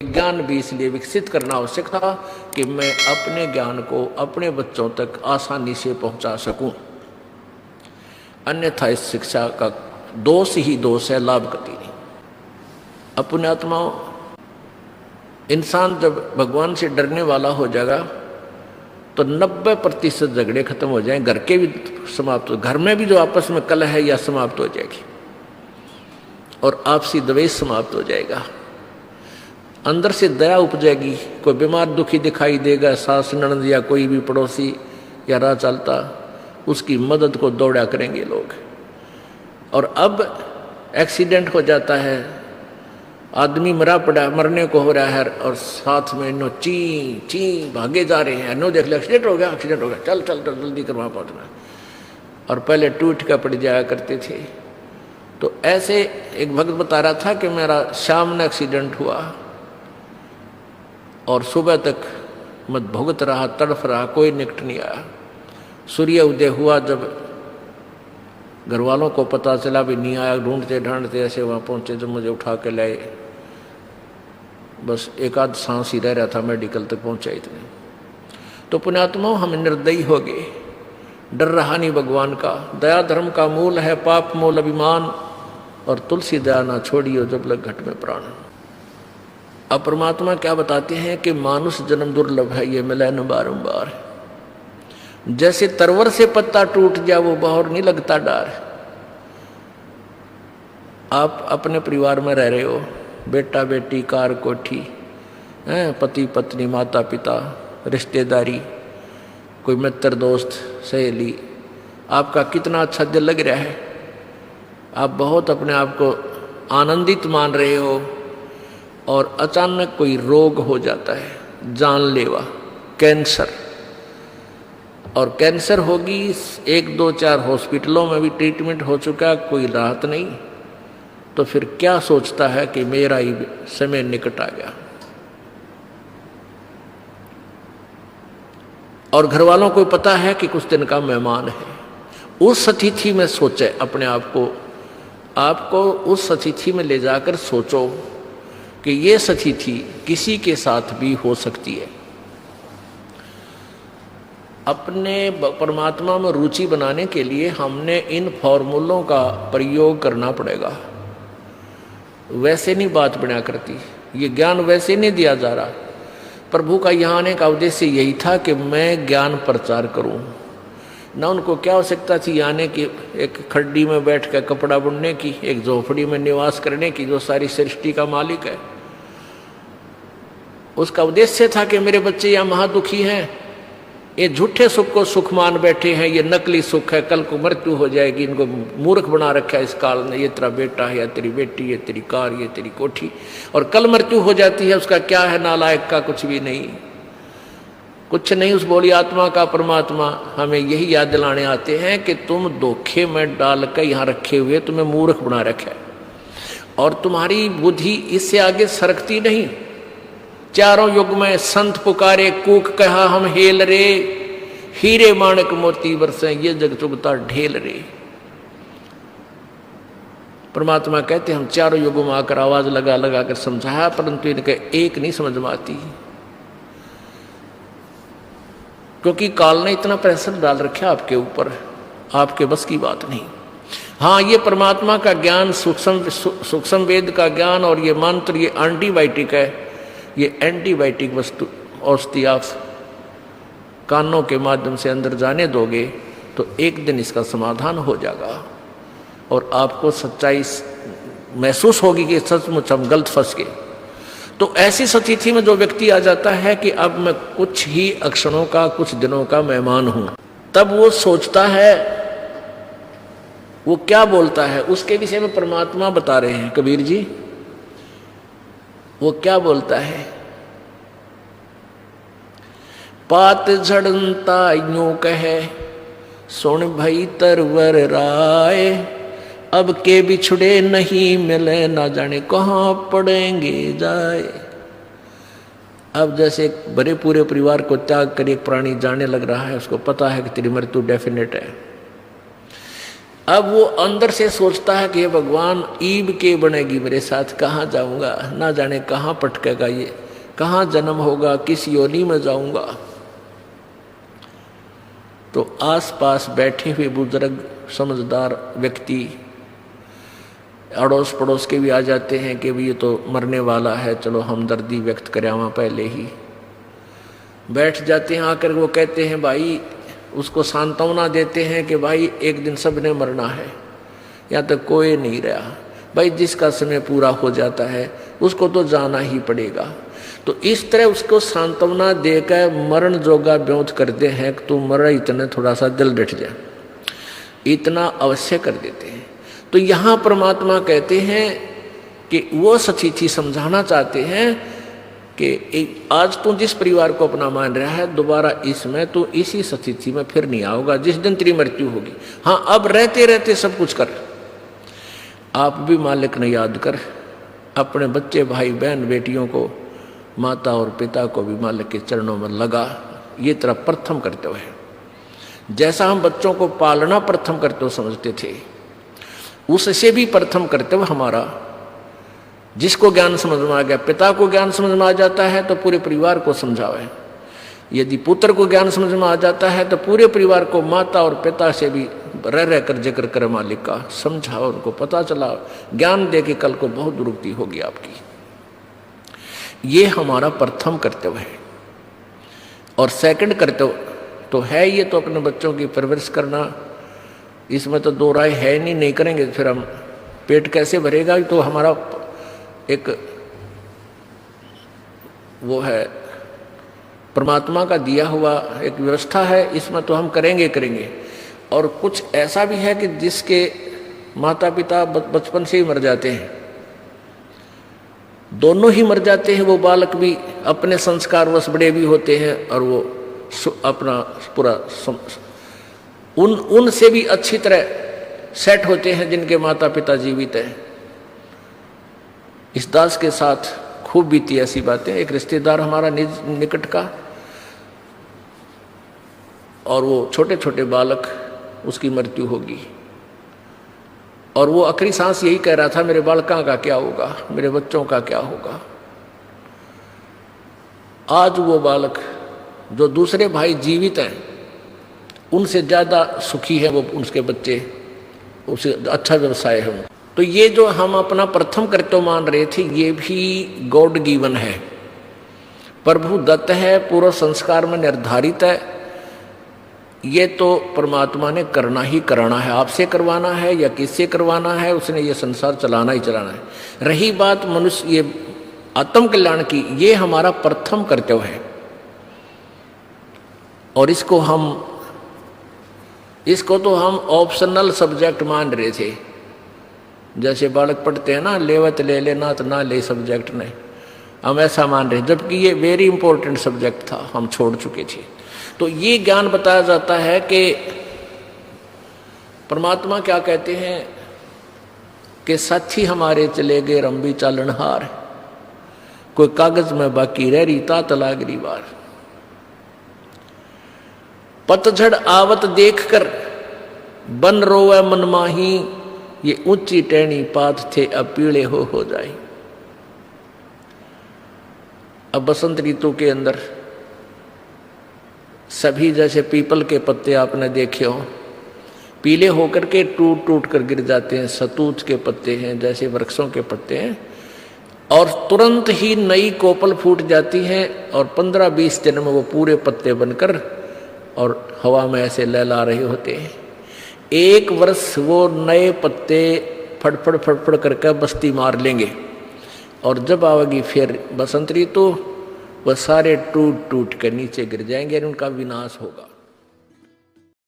ज्ञान भी इसलिए विकसित करना आवश्यक था कि मैं अपने ज्ञान को अपने बच्चों तक आसानी से पहुंचा सकूं। अन्यथा इस शिक्षा का दोष ही दोष है, लाभ कति नहीं। अपने आत्माओं, इंसान जब भगवान से डरने वाला हो जाएगा तो 90% झगड़े खत्म हो जाएं, घर के भी समाप्त हो, घर में भी जो आपस में कलह है या समाप्त हो जाएगी और आपसी द्वेष समाप्त हो जाएगा। अंदर से दया उपजेगी। कोई बीमार दुखी दिखाई देगा, सास ननद या कोई भी पड़ोसी या राह चलता, उसकी मदद को दौड़ा करेंगे लोग। और अब एक्सीडेंट हो जाता है, आदमी मरा पड़ा, मरने को हो रहा है और साथ में नो ची ची भागे जा रहे हैं, नो देख ले एक्सीडेंट हो गया, एक्सीडेंट हो गया, चल चल चल जल्दी कर वहाँ पहुँचना। और पहले टूट का पड़ जाया करते थे। तो ऐसे एक भक्त बता रहा था कि मेरा शाम में एक्सीडेंट हुआ और सुबह तक मैं भुगत रहा, तड़फ रहा, कोई निकट नहीं आया। सूर्य उदय हुआ, जब घर वालों को पता चला भी नहीं आया, ढूंढते ढांढते ऐसे वहाँ पहुँचे, जब मुझे उठा के लाए, बस एक आध सांस ही रह रहा था, मेडिकल तक पहुँचा इतने। तो पुण्यात्माओं, हम निर्दयी हो गए, डर रहा नहीं भगवान का। दया धर्म का मूल है, पाप मूल अभिमान, और तुलसी दया ना छोड़ियो जब लग घट में प्राण। अब परमात्मा क्या बताते हैं कि मानुष जन्म दुर्लभ है, ये मिला न बारंबार। जैसे तरवर से पत्ता टूट जाए वो बाहर नहीं लगता डर। आप अपने परिवार में रह रहे हो, बेटा बेटी, कार कोठी, पति पत्नी, माता पिता, रिश्तेदारी, कोई मित्र दोस्त सहेली, आपका कितना अच्छा दिल लग रहा है, आप बहुत अपने आप को आनंदित मान रहे हो, और अचानक कोई रोग हो जाता है, जानलेवा, कैंसर। और कैंसर होगी, 1 2 4 हॉस्पिटलों में भी ट्रीटमेंट हो चुका, कोई राहत नहीं। तो फिर क्या सोचता है कि मेरा ही समय निकट आ गया। और घर वालों को पता है कि कुछ दिन का मेहमान है। उस अतिथि में सोचे अपने आप को, आपको उस अतिथि में ले जाकर सोचो कि ये अतिथि किसी के साथ भी हो सकती है। अपने परमात्मा में रुचि बनाने के लिए हमने इन फॉर्मूलों का प्रयोग करना पड़ेगा। वैसे नहीं बात बना करती, ये ज्ञान वैसे नहीं दिया जा रहा। प्रभु का यहाँ आने का उद्देश्य यही था कि मैं ज्ञान प्रचार करूं। ना उनको क्या आवश्यकता थी आने की, एक खड्डी में बैठ कर कपड़ा बुनने की, एक झोपड़ी में निवास करने की, जो सारी सृष्टि का मालिक है। उसका उद्देश्य था कि मेरे बच्चे यहाँ महादुखी हैं, ये झूठे सुख को सुख मान बैठे हैं, ये नकली सुख है, कल को मृत्यु हो जाएगी, इनको मूर्ख बना रखा है इस काल ने, ये तेरा बेटा है या तेरी बेटी, ये तेरी कार, ये तेरी कोठी, और कल मृत्यु हो जाती है, उसका क्या है, नालायक का कुछ भी नहीं, कुछ नहीं। उस बोली आत्मा का परमात्मा हमें यही याद दिलाने आते हैं कि तुम धोखे में डाल कर यहाँ रखे हुए, तुम्हें मूर्ख बना रखा है, और तुम्हारी बुद्धि इससे आगे सरकती नहीं। चारों युग में संत पुकारे, कूक कहा हम हेल रे, हीरे माणक मोती बरसे, ये जग चुगता ढेल रे। परमात्मा कहते हम चारों युगों में आकर आवाज लगा लगा कर समझाया, परंतु इनके एक नहीं समझ में आती, क्योंकि काल ने इतना प्रेशर डाल रखा आपके ऊपर, आपके बस की बात नहीं। हाँ, ये परमात्मा का ज्ञान, सूक्ष्म वेद का ज्ञान और ये मंत्र, ये एंटीबायोटिक है, ये एंटीबायोटिक वस्तु औषधि आप कानों के माध्यम से अंदर जाने दोगे तो एक दिन इसका समाधान हो जाएगा और आपको सच्चाई महसूस होगी कि सचमुच हम गलत फंस गए। तो ऐसी स्थिति में जो व्यक्ति आ जाता है कि अब मैं कुछ ही क्षणों का, कुछ दिनों का मेहमान हूं, तब वो सोचता है, वो क्या बोलता है, उसके विषय में परमात्मा बता रहे हैं कबीर जी। वो क्या बोलता है, पात झड़ता यूं कहे, सुन भई तरवर राय, अब के बिछड़े नहीं मिले, ना जाने कहाँ पड़ेंगे जाए। अब जैसे बड़े पूरे परिवार को त्याग कर एक प्राणी जाने लग रहा है, उसको पता है कि तेरी मृत्यु डेफिनेट है। अब वो अंदर से सोचता है कि भगवान ईब के बनेगी मेरे साथ, कहाँ जाऊंगा, ना जाने कहाँ पटकेगा ये, कहाँ जन्म होगा, किस योनि में जाऊंगा। तो आसपास बैठे हुए बुजुर्ग समझदार व्यक्ति अड़ोस पड़ोस के भी आ जाते हैं कि ये तो मरने वाला है, चलो हमदर्दी व्यक्त करें वहाँ पहले ही बैठ जाते हैं। आकर वो कहते हैं भाई, उसको सांत्वना देते हैं कि भाई एक दिन सब ने मरना है, यहाँ तक कोई नहीं रहा भाई, जिसका समय पूरा हो जाता है उसको तो जाना ही पड़ेगा। तो इस तरह उसको सांत्वना देकर मरण जोगा ब्योत करते हैं कि तू मर, इतने थोड़ा सा दिल डट जाए, इतना अवश्य कर देते हैं। तो यहाँ परमात्मा कहते हैं कि वो सच्ची चीज समझाना चाहते हैं कि आज तू जिस परिवार को अपना मान रहा है, दोबारा इसमें तू इसी स्थिति में फिर नहीं आओगा जिस दिन तेरी मृत्यु होगी। हाँ, अब रहते रहते सब कुछ कर, आप भी मालिक ने याद कर, अपने बच्चे भाई बहन बेटियों को, माता और पिता को भी मालिक के चरणों में लगा। ये तरह प्रथम करते हुए, जैसा हम बच्चों को पालना प्रथम करते हुए समझते थे, उससे भी प्रथम करते हुए हमारा, जिसको ज्ञान समझ में आ गया, पिता को ज्ञान समझ में आ जाता है तो पूरे परिवार को समझावे। यदि पुत्र को ज्ञान समझ में आ जाता है तो पूरे परिवार को, माता और पिता से भी रह रह कर जिक्र कर मालिक का, समझाओ, उनको पता चला, ज्ञान दे के कल को बहुत दुरुक्ति होगी आपकी। ये हमारा प्रथम कर्तव्य है। और सेकंड कर्तव्य तो है ये, तो अपने बच्चों की परवरिश करना, इसमें तो दो राय है नहीं करेंगे फिर हम पेट कैसे भरेगा। तो हमारा एक वो है परमात्मा का दिया हुआ एक व्यवस्था है, इसमें तो हम करेंगे। और कुछ ऐसा भी है कि जिसके माता पिता बचपन से ही मर जाते हैं, दोनों ही मर जाते हैं, वो बालक भी अपने संस्कारवश बड़े भी होते हैं और वो अपना पूरा उनसे भी अच्छी तरह सेट होते हैं जिनके माता पिता जीवित हैं। इस दास के साथ खूब बीती ऐसी बातें। एक रिश्तेदार हमारा निकट का, और वो छोटे छोटे बालक, उसकी मृत्यु होगी, और वो आखिरी सांस यही कह रहा था, मेरे बालकों का क्या होगा, मेरे बच्चों का क्या होगा। आज वो बालक जो दूसरे भाई जीवित हैं उनसे ज़्यादा सुखी है वो, उसके बच्चे, उसे अच्छा व्यवसाय है। तो ये जो हम अपना प्रथम कर्तव्य मान रहे थे, ये भी गॉड गिवन है, प्रभु दत्त है, पूर्व संस्कार में निर्धारित है। ये तो परमात्मा ने करना ही कराना है, आपसे करवाना है या किससे करवाना है, उसने ये संसार चलाना ही चलाना है। रही बात मनुष्य ये आत्म कल्याण की, ये हमारा प्रथम कर्तव्य है। और इसको तो हम ऑप्शनल सब्जेक्ट मान रहे थे, जैसे बालक पढ़ते हैं ना, लेवत ले ले ना तो ना ले सब्जेक्ट ने, हम ऐसा मान रहे, जबकि ये वेरी इंपॉर्टेंट सब्जेक्ट था, हम छोड़ चुके थे। तो ये ज्ञान बताया जाता है कि परमात्मा क्या कहते हैं कि साथी हमारे चले गए रंबी चालनहार, कोई कागज में बाकी रह रही तात लागरी बार। पतझड़ आवत देखकर बन रोवे मनमाही, ये ऊंची टहनी पात थे अब पीले हो जाए। अब बसंत ऋतु के अंदर सभी जैसे पीपल के पत्ते आपने देखे हो, पीले होकर के टूट टूट कर गिर जाते हैं, सतूत के पत्ते हैं जैसे वृक्षों के पत्ते हैं, और तुरंत ही नई कोपल फूट जाती है और 15-20 दिन में वो पूरे पत्ते बनकर और हवा में ऐसे लहला रहे होते हैं। एक वर्ष वो नए पत्ते फड़फड़ फड़फड़ करके बस्ती मार लेंगे, और जब आवेगी फिर बसंत ऋतु, वह सारे टूट टूट कर नीचे गिर जाएंगे और उनका विनाश होगा।